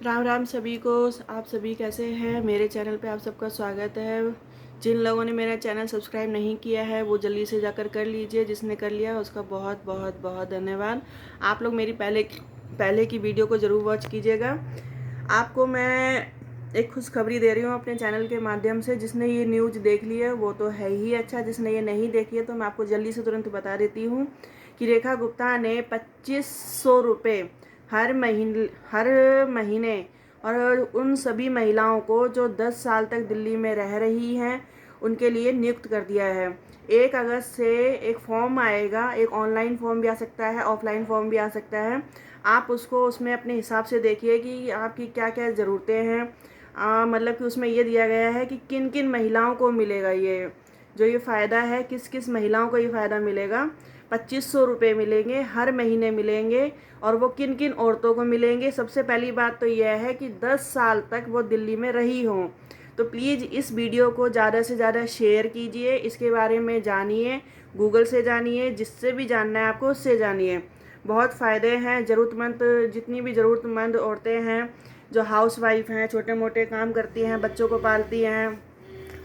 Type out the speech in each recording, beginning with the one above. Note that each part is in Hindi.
राम राम सभी को। आप सभी कैसे हैं? मेरे चैनल पे आप सबका स्वागत है। जिन लोगों ने मेरा चैनल सब्सक्राइब नहीं किया है वो जल्दी से जाकर कर लीजिए। जिसने कर लिया उसका बहुत बहुत बहुत धन्यवाद। आप लोग मेरी पहले की वीडियो को ज़रूर वॉच कीजिएगा। आपको मैं एक खुशखबरी दे रही हूँ अपने चैनल के माध्यम से। जिसने ये न्यूज़ देख ली है वो तो है ही अच्छा, जिसने ये नहीं देखी है तो मैं आपको जल्दी से तुरंत बता देती हूँ कि रेखा गुप्ता ने 2500 रुपये हर महीने और उन सभी महिलाओं को जो 10 साल तक दिल्ली में रह रही हैं उनके लिए नियुक्त कर दिया है। 1 अगस्त से एक फॉर्म आएगा, एक ऑनलाइन फॉर्म भी आ सकता है, ऑफलाइन फॉर्म भी आ सकता है। आप उसको उसमें अपने हिसाब से देखिए कि आपकी क्या क्या ज़रूरतें हैं। मतलब कि उसमें ये दिया गया है कि किन किन महिलाओं को मिलेगा ये फ़ायदा है, किस किस महिलाओं को ये फ़ायदा मिलेगा। 2500 रुपये मिलेंगे, हर महीने मिलेंगे। और वो किन किन औरतों को मिलेंगे? सबसे पहली बात तो यह है कि 10 साल तक वो दिल्ली में रही हों। तो प्लीज़ इस वीडियो को ज़्यादा से ज़्यादा शेयर कीजिए, इसके बारे में जानिए, गूगल से जानिए, जिससे भी जानना है आपको उससे जानिए। बहुत फ़ायदे हैं। ज़रूरतमंद जितनी भी ज़रूरतमंद औरतें हैं, जो हाउस वाइफ हैं, छोटे मोटे काम करती हैं, बच्चों को पालती हैं,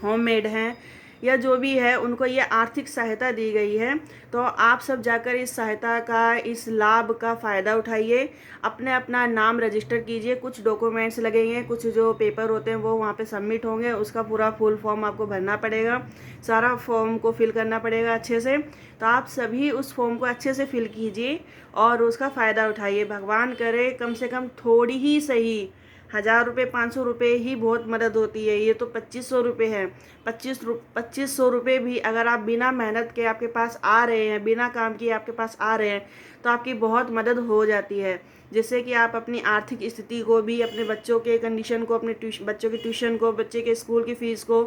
होममेड हैं, या जो भी है, उनको ये आर्थिक सहायता दी गई है। तो आप सब जाकर इस सहायता का, इस लाभ का फ़ायदा उठाइए। अपने अपना नाम रजिस्टर कीजिए। कुछ डॉक्यूमेंट्स लगेंगे, कुछ जो पेपर होते हैं वो वहाँ पे सबमिट होंगे। उसका पूरा फुल फॉर्म आपको भरना पड़ेगा, सारा फॉर्म को फिल करना पड़ेगा अच्छे से। तो आप सभी उस फॉर्म को अच्छे से फिल कीजिए और उसका फ़ायदा उठाइए। भगवान करे कम से कम थोड़ी ही सही, 1000 रुपये 500 रुपये ही बहुत मदद होती है। ये तो 2500 रुपये है। 2500 रुपये भी अगर आप बिना मेहनत के आपके पास आ रहे हैं, बिना काम किए आपके पास आ रहे हैं, तो आपकी बहुत मदद हो जाती है। जिससे कि आप अपनी आर्थिक स्थिति को भी, अपने बच्चों के कंडीशन को, अपने बच्चों की ट्यूशन को, बच्चे के स्कूल की फ़ीस को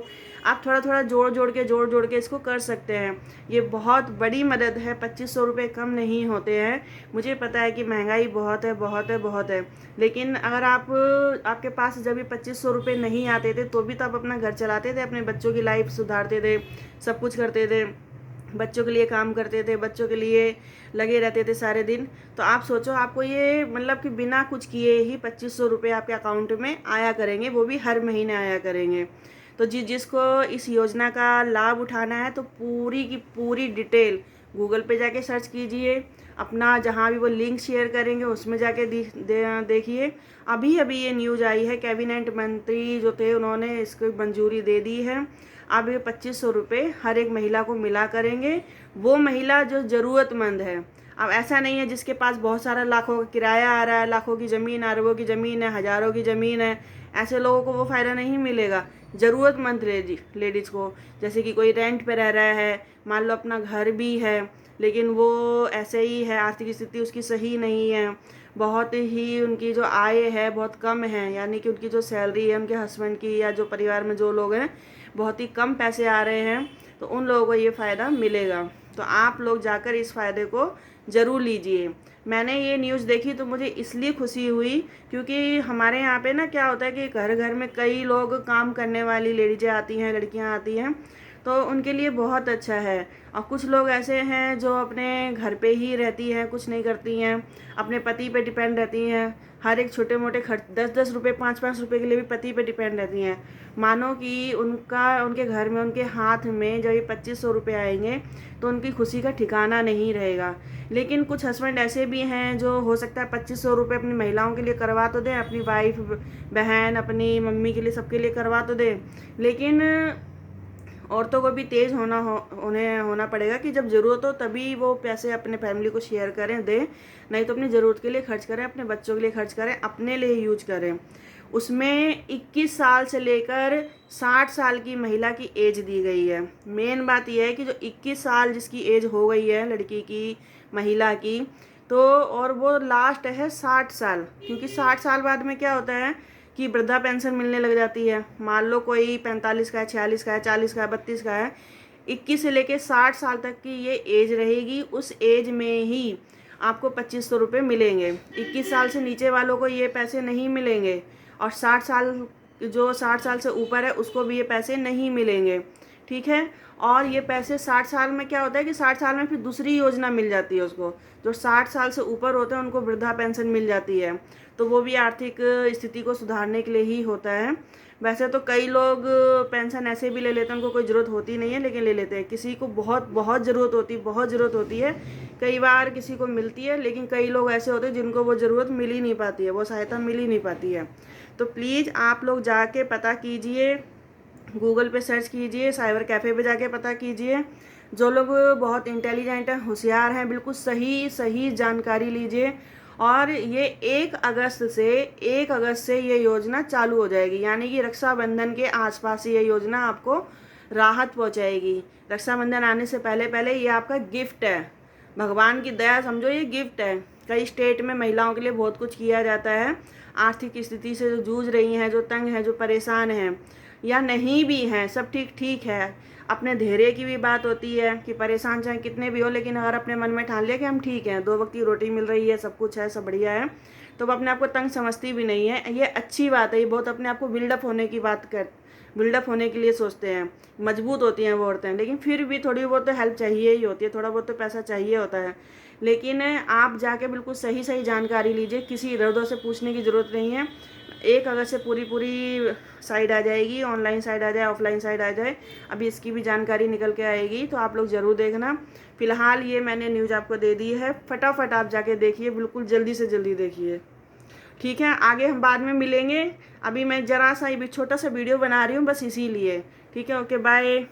आप थोड़ा थोड़ा जोड़ जोड़ के इसको कर सकते हैं। ये बहुत बड़ी मदद है। 2500 रुपये कम नहीं होते हैं। मुझे पता है कि महंगाई बहुत है, बहुत है, बहुत है। लेकिन अगर आपके पास जब ये 2500 रुपये नहीं आते थे तो भी तो आप अपना घर चलाते थे, अपने बच्चों की लाइफ सुधारते थे, सब कुछ करते थे, बच्चों के लिए काम करते थे, बच्चों के लिए लगे रहते थे सारे दिन। तो आप सोचो, आपको ये मतलब कि बिना कुछ किए ही 2500 रुपये आपके अकाउंट में आया करेंगे, वो भी हर महीने आया करेंगे। तो जिसको इस योजना का लाभ उठाना है तो पूरी की पूरी डिटेल गूगल पे जाके सर्च कीजिए। अपना जहाँ भी वो लिंक शेयर करेंगे उसमें जाके देखिए। अभी अभी ये न्यूज़ आई है, कैबिनेट मंत्री जो थे उन्होंने इसको मंजूरी दे दी है। अब ये 2500 रुपये हर एक महिला को मिला करेंगे, वो महिला जो ज़रूरतमंद है। अब ऐसा नहीं है जिसके पास बहुत सारा लाखों का किराया आ रहा है, लाखों की ज़मीन, अरबों की ज़मीन है, हज़ारों की ज़मीन है, ऐसे लोगों को वो फ़ायदा नहीं मिलेगा। ज़रूरतमंद लेडीज़ को, जैसे कि कोई रेंट पे रह रहा है, मान लो अपना घर भी है लेकिन वो ऐसे ही है, आर्थिक स्थिति उसकी सही नहीं है, बहुत ही उनकी जो आय है बहुत कम है, यानी कि उनकी जो सैलरी है, उनके हस्बैंड की या जो परिवार में जो लोग हैं बहुत ही कम पैसे आ रहे हैं, तो उन लोगों को ये फ़ायदा मिलेगा। तो आप लोग जाकर इस फ़ायदे को ज़रूर लीजिए। मैंने ये न्यूज़ देखी तो मुझे इसलिए खुशी हुई क्योंकि हमारे यहाँ पे ना क्या होता है कि घर घर में कई लोग काम करने वाली लेडीज़ें आती हैं, लड़कियाँ आती हैं, तो उनके लिए बहुत अच्छा है। और कुछ लोग ऐसे हैं जो अपने घर पे ही रहती हैं, कुछ नहीं करती हैं, अपने पति पे डिपेंड रहती हैं। हर एक छोटे मोटे खर्च 10-10 रुपये 5-5 रुपये के लिए भी पति पे डिपेंड रहती हैं। मानो कि उनके घर में, उनके हाथ में जब ये 2500 रुपये आएंगे तो उनकी खुशी का ठिकाना नहीं रहेगा। लेकिन कुछ हस्बैंड ऐसे भी हैं जो हो सकता है 2500 रुपये अपनी महिलाओं के लिए करवा तो दें, अपनी वाइफ, बहन, अपनी मम्मी के लिए, सबके लिए करवा तो दें, लेकिन औरतों को भी तेज़ होना पड़ेगा कि जब ज़रूरत हो तभी वो पैसे अपने फैमिली को शेयर करें, दें। नहीं तो अपनी ज़रूरत के लिए खर्च करें, अपने बच्चों के लिए खर्च करें, अपने लिए यूज करें। उसमें 21 साल से लेकर 60 साल की महिला की एज दी गई है। मेन बात यह है कि जो 21 साल जिसकी एज हो गई है लड़की की, महिला की, तो और वो लास्ट है 60 साल, क्योंकि 60 साल बाद में क्या होता है कि वृद्धा पेंशन मिलने लग जाती है। मान लो कोई 45 का है, 46 का है, 40 का है, 32 का है, 21 से लेके 60 साल तक की ये एज रहेगी। उस एज में ही आपको 2500 रुपये मिलेंगे। 21 साल से नीचे वालों को ये पैसे नहीं मिलेंगे, और 60 साल, जो 60 साल से ऊपर है उसको भी ये पैसे नहीं मिलेंगे। ठीक है। और ये पैसे 60 साल में क्या होता है कि 60 साल में फिर दूसरी योजना मिल जाती है उसको, जो 60 साल से ऊपर होते हैं उनको वृद्धा पेंशन मिल जाती है। तो वो भी आर्थिक स्थिति को सुधारने के लिए ही होता है। वैसे तो कई लोग पेंशन ऐसे भी ले लेते हैं, उनको कोई ज़रूरत होती नहीं है लेकिन ले लेते हैं। किसी को बहुत बहुत ज़रूरत होती है, बहुत ज़रूरत होती है, कई बार किसी को मिलती है, लेकिन कई लोग ऐसे होते हैं जिनको वो ज़रूरत मिल ही नहीं पाती है, वो सहायता मिल ही नहीं पाती है। तो प्लीज़ आप लोग जाके पता कीजिए, गूगल पे सर्च कीजिए, साइबर कैफ़े पे जाके पता कीजिए। जो लोग बहुत इंटेलिजेंट हैं, होशियार हैं, बिल्कुल सही सही जानकारी लीजिए। और ये 1 अगस्त से ये योजना चालू हो जाएगी, यानी कि रक्षाबंधन के आसपास ये योजना आपको राहत पहुंचाएगी। रक्षाबंधन आने से पहले पहले ये आपका गिफ्ट है, भगवान की दया समझो, ये गिफ्ट है। कई स्टेट में महिलाओं के लिए बहुत कुछ किया जाता है। आर्थिक स्थिति से जो जूझ रही हैं, जो तंग हैं, जो परेशान हैं या नहीं भी हैं, सब ठीक ठीक है। अपने धैर्य की भी बात होती है कि परेशान चाहे कितने भी हो, लेकिन अगर अपने मन में ठान लिया कि हम ठीक हैं, 2 वक्त की रोटी मिल रही है, सब कुछ है, सब बढ़िया है, तो वो अपने आप को तंग समझती भी नहीं है। ये अच्छी बात है। ये बहुत अपने आप को बिल्डअप होने के लिए सोचते हैं, मजबूत होती हैं वो औरतें, लेकिन फिर भी थोड़ी बहुत तो हेल्प चाहिए ही होती है, थोड़ा बहुत तो पैसा चाहिए होता है। लेकिन आप जाके बिल्कुल सही सही जानकारी लीजिए, किसी इधर उधर से पूछने की ज़रूरत नहीं है। 1 अगस्त से पूरी साइड आ जाएगी, ऑनलाइन साइड आ जाए, ऑफलाइन साइड आ जाए, अभी इसकी भी जानकारी निकल के आएगी, तो आप लोग ज़रूर देखना। फ़िलहाल ये मैंने न्यूज़ आपको दे दी है, फटाफट आप जाके देखिए, बिल्कुल जल्दी से जल्दी देखिए। ठीक है, आगे हम बाद में मिलेंगे। अभी मैं ज़रा सा ये भी छोटा सा वीडियो बना रही हूँ बस इसीलिए। ठीक है, ओके बाय।